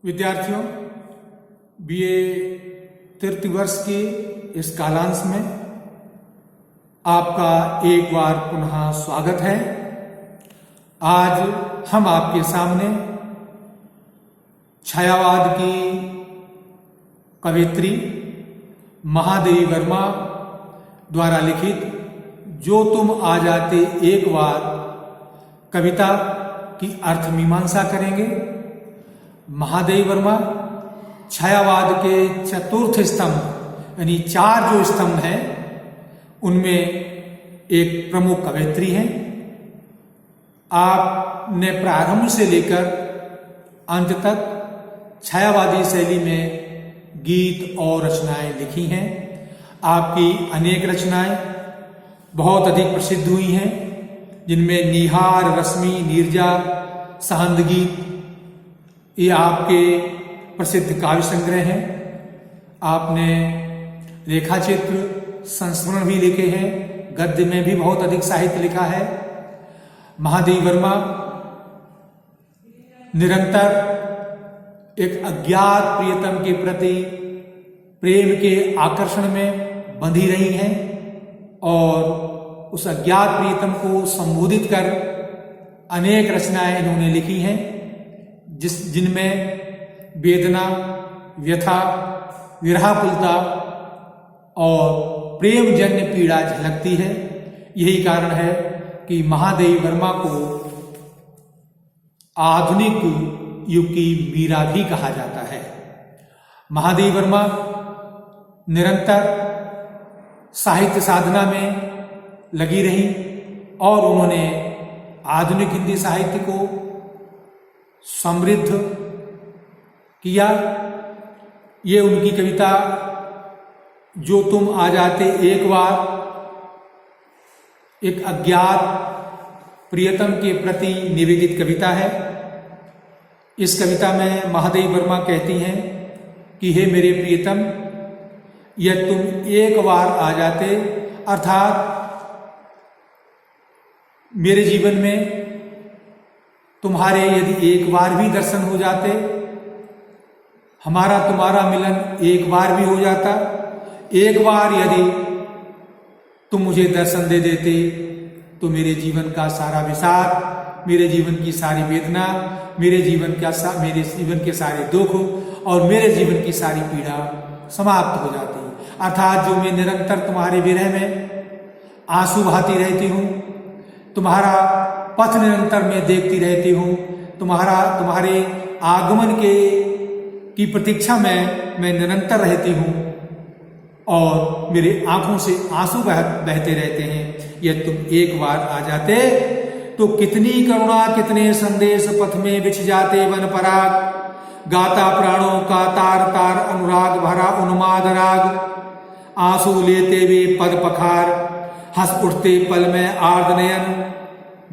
विद्यार्थियों, बीए तृतीय वर्ष के इस कालांश में आपका एक बार पुनः स्वागत है। आज हम आपके सामने छायावाद की कवयित्री महादेवी वर्मा द्वारा लिखित जो तुम आ जाते एक बार कविता की अर्थ मीमांसा करेंगे। महादेवी वर्मा छायावाद के चतुर्थ स्तंभ यानी चार जो स्तंभ हैं उनमें एक प्रमुख कवयित्री हैं। आपने प्रारंभ से लेकर अंत तक छायावादी शैली में गीत और रचनाएं लिखी हैं। आपकी अनेक रचनाएं बहुत अधिक प्रसिद्ध हुई हैं, जिनमें निहार, रश्मि, नीरजा, सहंद गीत ये आपके प्रसिद्ध काव्य संग्रह हैं। आपने रेखाचित्र, संस्मरण भी लिखे हैं, गद्य में भी बहुत अधिक साहित्य लिखा है। महादेवी वर्मा निरंतर एक अज्ञात प्रियतम के प्रति प्रेम के आकर्षण में बंधी रही हैं और उस अज्ञात प्रियतम को संबोधित कर अनेक रचनाएं इन्होंने लिखी हैं, जिनमें वेदना, व्यथा, विरहाकुलता और प्रेमजन्य पीड़ा झलकती है। यही कारण है कि महादेवी वर्मा को आधुनिक युग की मीरा भी कहा जाता है। महादेवी वर्मा निरंतर साहित्य साधना में लगी रही और उन्होंने आधुनिक हिंदी साहित्य को समृद्ध किया। ये उनकी कविता जो तुम आ जाते एक बार एक अज्ञात प्रियतम के प्रति निवेदित कविता है। इस कविता में महादेवी वर्मा कहती हैं कि हे मेरे प्रियतम, यह तुम एक बार आ जाते, अर्थात मेरे जीवन में तुम्हारे यदि एक बार भी दर्शन हो जाते, हमारा तुम्हारा मिलन एक बार भी हो जाता, एक बार यदि तुम मुझे दर्शन दे देते तो मेरे जीवन का सारा विषाद, मेरे जीवन की सारी वेदना, मेरे जीवन के सारे दुख और मेरे जीवन की सारी पीड़ा समाप्त हो जाती। अर्थात जो मैं निरंतर तुम्हारे विरह में आंसू बहाती रहती हूँ, तुम्हारा पथ निरंतर मैं देखती रहती हूँ, तुम्हारे आगमन की प्रतीक्षा में मैं निरंतर रहती हूँ और मेरे आंखों से आंसू बहते रहते हैं। यदि तुम एक बार आ जाते तो कितनी करुणा, कितने संदेश पथ में बिछ जाते वन पराग, गाता प्राणों का तार तार अनुराग भरा उन्माद राग, आंसू लेते वे पद पखार, हंस उठते पल में आर्द नयन,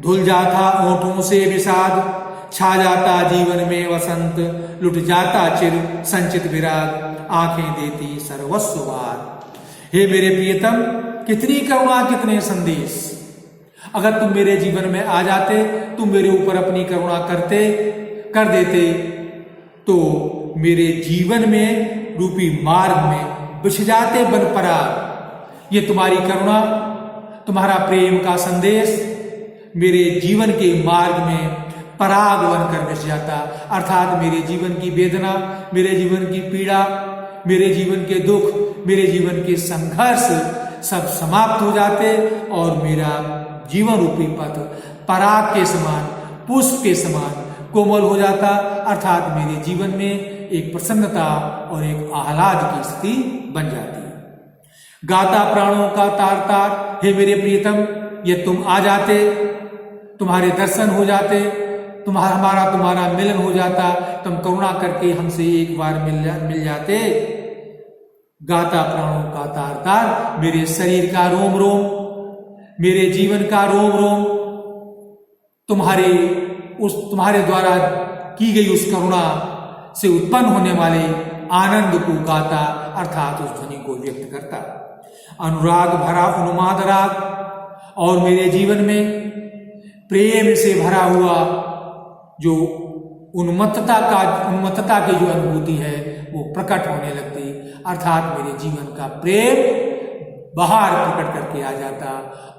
धुल जाता ओंठों से विषाद, छा जाता जीवन में वसंत, लुट जाता चिर संचित विराग, आंखें देती सर्वस्व वार। हे मेरे प्रियतम, कितनी करुणा, कितने संदेश। अगर तुम मेरे जीवन में आ जाते, तुम मेरे ऊपर अपनी करुणा कर देते तो मेरे जीवन में रूपी मार्ग में बिछ जाते वन पराग। ये तुम्हारी करुणा, तुम्हारा प्रेम का संदेश मेरे जीवन के मार्ग में पराग बनकर बिछ जाता, अर्थात मेरे जीवन की वेदना, मेरे जीवन की पीड़ा, मेरे जीवन के दुख, मेरे जीवन के संघर्ष सब समाप्त हो जाते और मेरा जीवन रूपी पथ पराग के समान, पुष्प के समान कोमल हो जाता, अर्थात मेरे जीवन में एक प्रसन्नता और एक आह्लाद की स्थिति बन जाती। गाता प्राणों का तार तार, हे मेरे प्रियतम, ये तुम आ जाते, तुम्हारे दर्शन हो जाते, तुम्हारा मिलन हो जाता, तुम करुणा करके हमसे एक बार मिल जाते। गाता प्राणों का तार तार, मेरे शरीर का रोम रोम, मेरे जीवन का रोम रोम तुम्हारे द्वारा की गई उस करुणा से उत्पन्न होने वाले आनंद को गाता, अर्थात उस ध्वनि को व्यक्त करता। अनुराग भरा उन्माद राग, और मेरे जीवन में प्रेम से भरा हुआ जो उन्मत्तता की जो अनुभूति है वो प्रकट होने लगती, अर्थात मेरे जीवन का प्रेम बाहर प्रकट करके आ जाता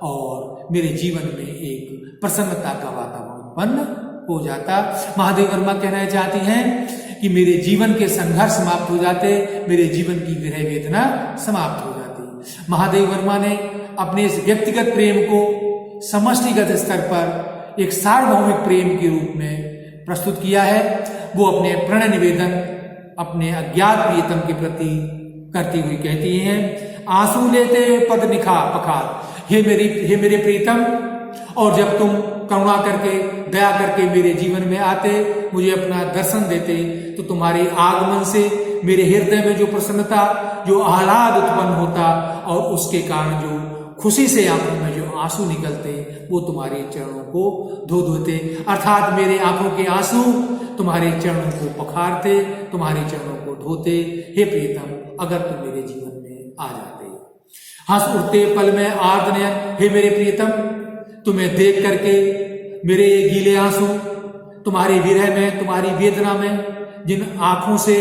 और मेरे जीवन में एक प्रसन्नता का वातावरण उत्पन्न हो जाता। महादेव वर्मा कहना चाहती हैं कि मेरे जीवन के संघर्ष समाप्त हो जाते, मेरे जीवन की विरह वेदना समाप्त हो जाती। महादेव वर्मा ने अपने इस व्यक्तिगत प्रेम को समष्टिगत स्तर पर एक सार्वभौमिक प्रेम के रूप में प्रस्तुत किया है। वो अपने प्रणय निवेदन अपने अज्ञात प्रियतम के प्रति करती हुई कहती हैं, आंसू लेते पद निखा पखार, हे मेरे प्रीतम, और जब तुम करुणा करके दया करके मेरे जीवन में आते, मुझे अपना दर्शन देते, तो तुम्हारे आगमन से मेरे हृदय में जो प्रसन्नता, जो आह्लाद उत्पन्न होता और उसके कारण जो खुशी से आंखों में जो आंसू निकलते, वो तुम्हारे चरणों को धो धोते, अर्थात मेरे आंखों के आंसू तुम्हारे चरणों को पखारते, तुम्हारे चरणों को धोते। हे प्रीतम, अगर तुम मेरे जीवन में आ जाते। हंस उठते पल में आर्द्र नयन, हे मेरे प्रियतम, तुम्हें देख करके मेरे ये गीले आंसू तुम्हारी विरह में, तुम्हारी वेदना में, जिन आंखों से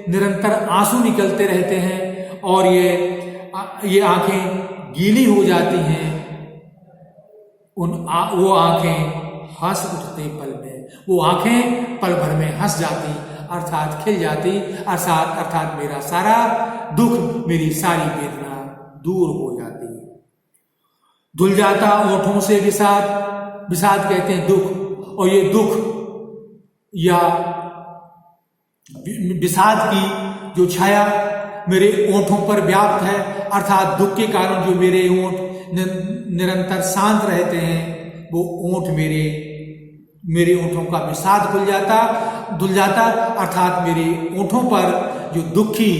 निरंतर आंसू निकलते रहते हैं और ये आंखें गीली हो जाती हैं, वो आंखें हंस उठते पल में, वो आंखें पल भर में हंस जाती, अर्थात खिल जाती, अर्थात मेरा सारा दुख, मेरी सारी वेदना दूर हो जाती। धुल जाता ओठों से विषाद, विषाद कहते हैं दुख, और ये दुख या विषाद की जो छाया मेरे ओठों पर व्याप्त है, अर्थात दुख के कारण जो मेरे ओठ निरंतर शांत रहते हैं, वो ओठ मेरे ओठों का विषाद धुल जाता, अर्थात मेरे ओठों पर जो दुखी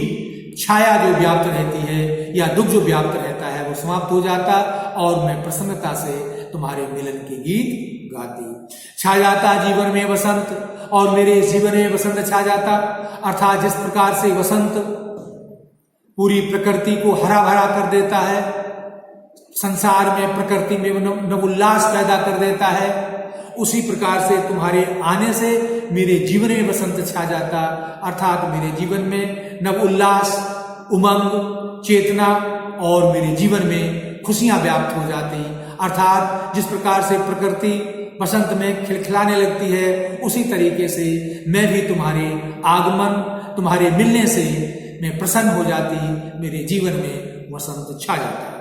छाया जो व्याप्त रहती है या दुख जो व्याप्त रहता है वो समाप्त हो जाता और मैं प्रसन्नता से तुम्हारे मिलन के गीत गाती। छा जाता जीवन में वसंत और मेरे जीवन में वसंत छा जाता, अर्थात जिस प्रकार से वसंत पूरी प्रकृति को हरा भरा कर देता है, संसार में प्रकृति में नवोल्लास पैदा कर देता है, उसी प्रकार से तुम्हारे आने से मेरे जीवन में वसंत छा जाता, अर्थात मेरे जीवन में नव उल्लास, उमंग, चेतना और मेरे जीवन में खुशियां व्याप्त हो जाती, अर्थात जिस प्रकार से प्रकृति वसंत में खिलखिलाने लगती है, उसी तरीके से मैं भी तुम्हारे आगमन, तुम्हारे मिलने से मैं प्रसन्न हो जाती, मेरे जीवन में वसंत छा जाता।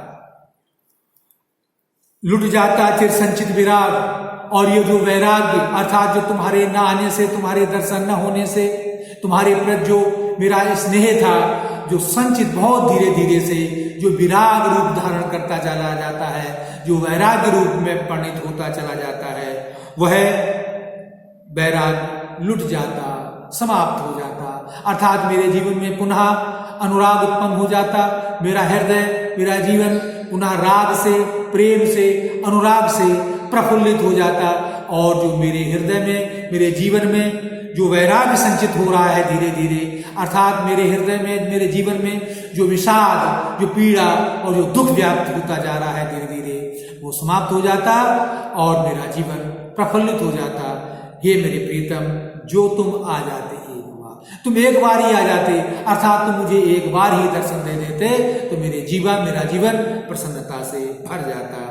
लुट जाता चिर संचित विराग, और ये जो वैराग्य, अर्थात जो तुम्हारे न आने से, तुम्हारे दर्शन न होने से, तुम्हारे प्रति जो मेरा स्नेह था, जो संचित बहुत धीरे धीरे से जो विराग रूप धारण करता चला जाता है, जो वैराग्य रूप में परिणित होता चला जाता है, वह वैराग लुट जाता, समाप्त हो जाता, अर्थात मेरे जीवन में पुनः अनुराग उत्पन्न हो जाता, मेरा हृदय, मेरा जीवन पुनः राग से, प्रेम से, अनुराग से प्रफुल्लित हो जाता और जो मेरे हृदय में, मेरे जीवन में जो वैराग्य संचित हो रहा है धीरे धीरे, अर्थात मेरे हृदय में, मेरे जीवन में जो विषाद, जो पीड़ा और जो दुख व्याप्त होता जा रहा है धीरे धीरे, वो समाप्त हो जाता और मेरा जीवन प्रफुल्लित हो जाता। हे मेरे प्रीतम, जो तुम आ जाते एक बार, तुम एक बार ही आ जाते, अर्थात तुम मुझे एक बार ही दर्शन दे देते, तो मेरा जीवन प्रसन्नता से भर जाता,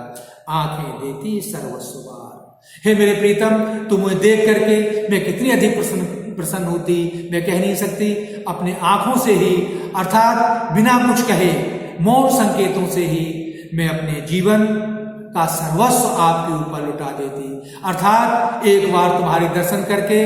आंखें देती सर्वस्वार। हे मेरे प्रीतम, तुम मुझे देख करके मैं कितनी अधिक प्रसन्न होती, मैं कह नहीं सकती, अपने आंखों से ही, अर्थात बिना कुछ कहे, मौन संकेतों से ही मैं अपने जीवन का सर्वस्व आपके ऊपर लुटा देती, अर्थात एक बार तुम्हारे दर्शन करके,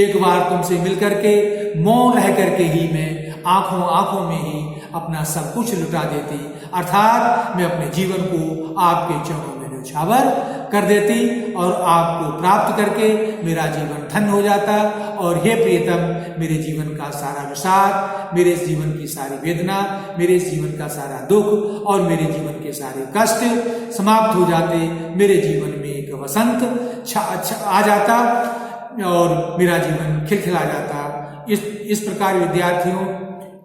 एक बार तुमसे मिल करके, मौन रह करके ही मैं आंखों में ही अपना सब कुछ लुटा देती, अर्थात मैं अपने जीवन को आपके चरणों में न्यौछावर कर देती और आपको प्राप्त करके मेरा जीवन धन्य हो जाता। और हे प्रियतम, मेरे जीवन का सारा विषाद, मेरे जीवन की सारी वेदना, मेरे जीवन का सारा दुख और मेरे जीवन के सारे कष्ट समाप्त हो जाते, मेरे जीवन में एक वसंत आ जाता और मेरा जीवन खिलखिला जाता। इस प्रकार विद्यार्थियों,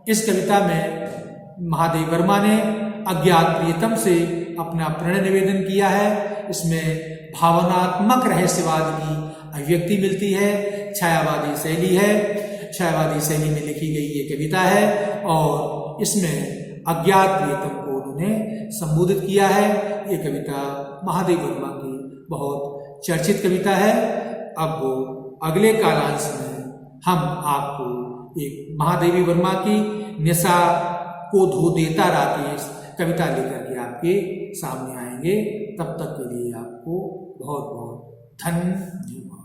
इस कविता में महादेव वर्मा ने अज्ञात प्रियतम से अपना प्रणय निवेदन किया है। इसमें भावनात्मक रहस्यवाद की अभिव्यक्ति मिलती है, छायावादी शैली है। छायावादी शैली में लिखी गई ये कविता है और इसमें अज्ञात वेतन को उन्होंने संबोधित किया है। ये कविता महादेव वर्मा की बहुत चर्चित कविता है। अब अगले कालांश में हम आपको एक महादेवी वर्मा की निशा को धो देता राकेश कविता लेकर के आपके सामने आएंगे। तब तक के लिए आपको बहुत बहुत धन्यवाद।